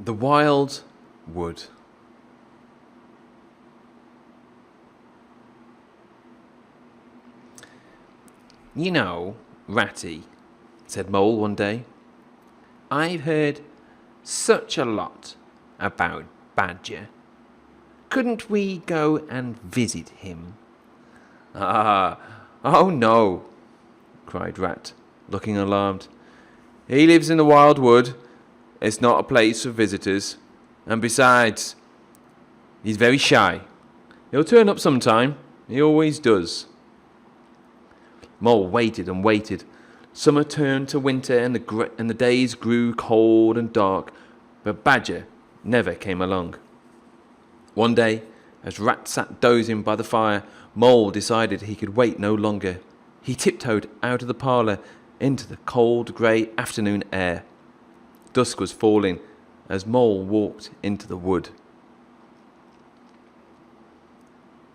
The wild wood. You know, Ratty, said Mole one day, I've heard such a lot about Badger. Couldn't we go and visit him? Oh no, cried Rat, looking alarmed. He lives in the wild wood. It's not a place for visitors. And besides, he's very shy. He'll turn up sometime. He always does. Mole waited and waited. Summer turned to winter and the days grew cold and dark, but Badger never came along. One day, as Rat sat dozing by the fire, Mole decided he could wait no longer. He tiptoed out of the parlour into the cold grey afternoon air. Dusk was falling as Mole walked into the wood.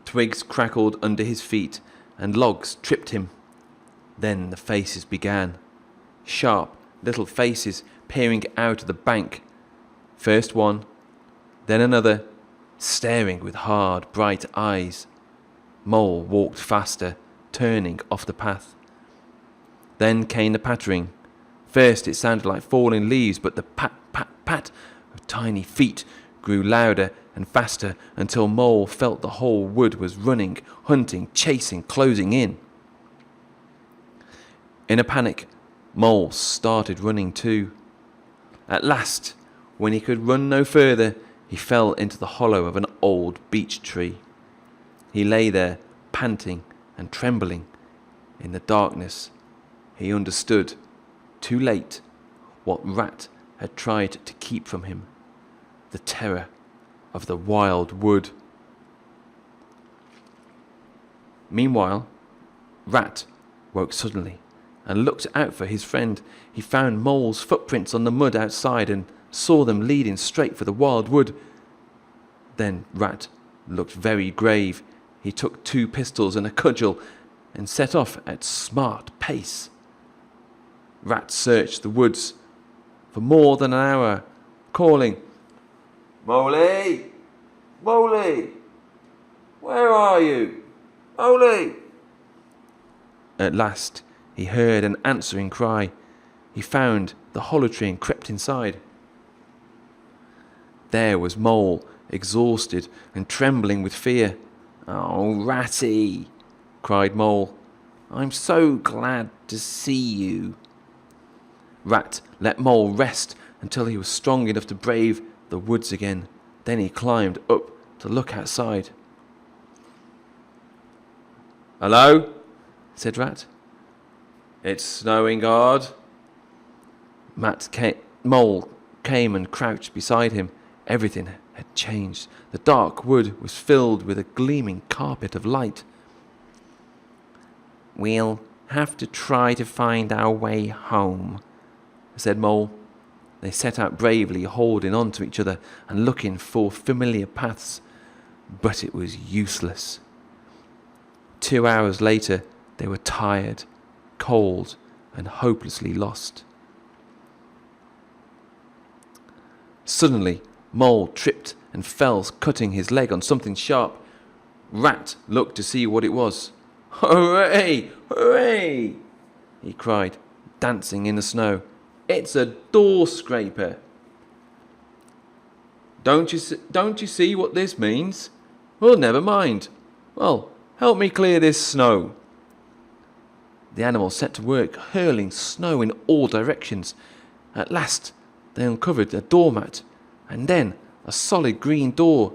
Twigs crackled under his feet and logs tripped him. Then the faces began. Sharp little faces peering out of the bank. First one, then another, staring with hard, bright eyes. Mole walked faster, turning off the path. Then came the pattering. First it sounded like falling leaves, but the pat, pat, pat of tiny feet grew louder and faster until Mole felt the whole wood was running, hunting, chasing, closing in. In a panic, Mole started running too. At last, when he could run no further, he fell into the hollow of an old beech tree. He lay there, panting and trembling. In the darkness, he understood, too late, what Rat had tried to keep from him, the terror of the wild wood. Meanwhile, Rat woke suddenly and looked out for his friend. He found Mole's footprints on the mud outside and saw them leading straight for the wild wood. Then Rat looked very grave. He took 2 pistols and a cudgel and set off at smart pace. Rat searched the woods for more than an hour, calling, Mole! Mole! Where are you? Mole! At last, he heard an answering cry. He found the hollow tree and crept inside. There was Mole, exhausted and trembling with fear. Oh, Ratty, cried Mole. I'm so glad to see you. Rat let Mole rest until he was strong enough to brave the woods again. Then he climbed up to look outside. Hello, said Rat. It's snowing hard. Mole came and crouched beside him. Everything had changed. The dark wood was filled with a gleaming carpet of light. We'll have to try to find our way home, said Mole. They set out bravely, holding on to each other and looking for familiar paths, but it was useless. 2 hours later, they were tired, cold, and hopelessly lost. Suddenly, Mole tripped and fell, cutting his leg on something sharp. Rat looked to see what it was. Hooray! Hooray! He cried, dancing in the snow. It's a door scraper. Don't you see what this means? Well, never mind. Well, help me clear this snow. The animal set to work, hurling snow in all directions. At last, they uncovered a doormat, and then a solid green door.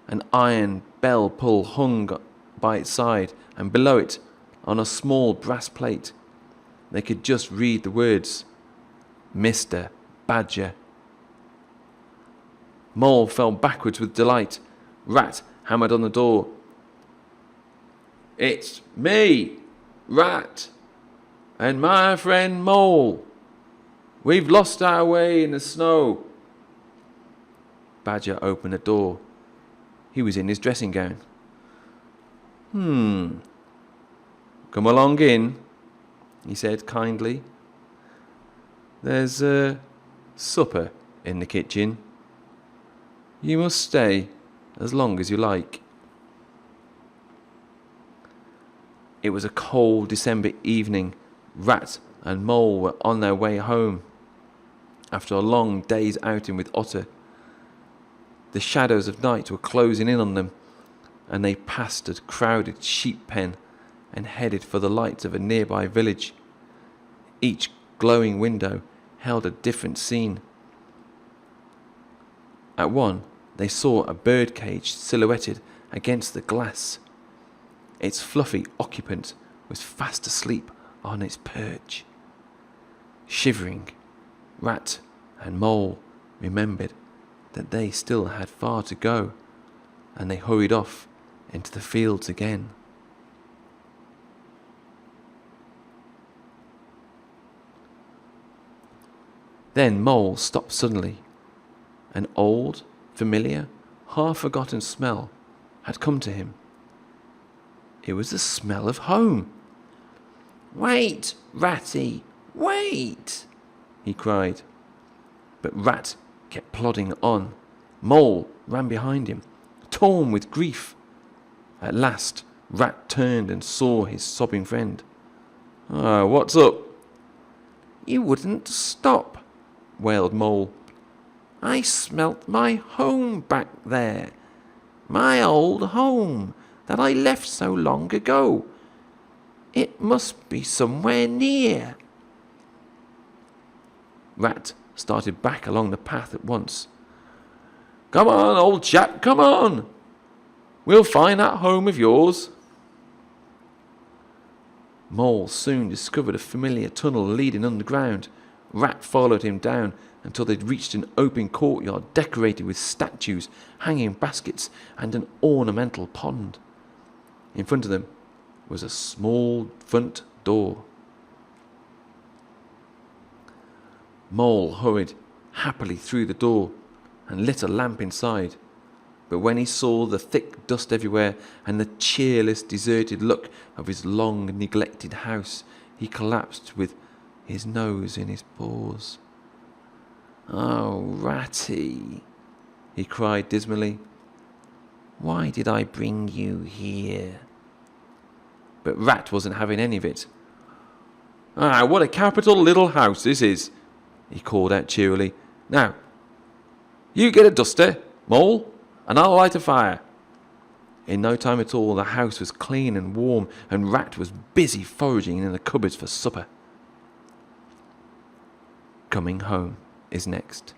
An iron bell pull hung by its side, and below it, on a small brass plate, they could just read the words, Mr. Badger. Mole fell backwards with delight. Rat hammered on the door. It's me, Rat, and my friend Mole. We've lost our way in the snow. Badger opened the door. He was in his dressing gown. Come along in, he said kindly. There's supper in the kitchen. You must stay as long as you like. It was a cold December evening. Rat and Mole were on their way home after a long day's outing with Otter. The shadows of night were closing in on them, and they passed a crowded sheep pen and headed for the lights of a nearby village. Each glowing window held a different scene. At one, they saw a birdcage silhouetted against the glass. Its fluffy occupant was fast asleep on its perch. Shivering, Rat and Mole remembered that they still had far to go, and they hurried off into the fields again. Then Mole stopped suddenly. An old, familiar, half-forgotten smell had come to him. It was the smell of home. "Wait, Ratty, wait!" he cried. But Rat kept plodding on. Mole ran behind him, torn with grief. At last, Rat turned and saw his sobbing friend. What's up?" "You wouldn't stop," wailed Mole. "I smelt my home back there. My old home that I left so long ago. It must be somewhere near." Rat started back along the path at once. "Come on, old chap, come on! We'll find that home of yours." Mole soon discovered a familiar tunnel leading underground. Rat followed him down until they'd reached an open courtyard decorated with statues, hanging baskets, and an ornamental pond. In front of them was a small front door. Mole hurried happily through the door and lit a lamp inside. But when he saw the thick dust everywhere and the cheerless, deserted look of his long-neglected house, he collapsed with his nose in his paws. "Oh, Ratty," he cried dismally. "Why did I bring you here?" But Rat wasn't having any of it. What a capital little house this is," he called out cheerily. "Now, you get a duster, Mole, and I'll light a fire." In no time at all, the house was clean and warm, and Rat was busy foraging in the cupboards for supper. Coming Home is next.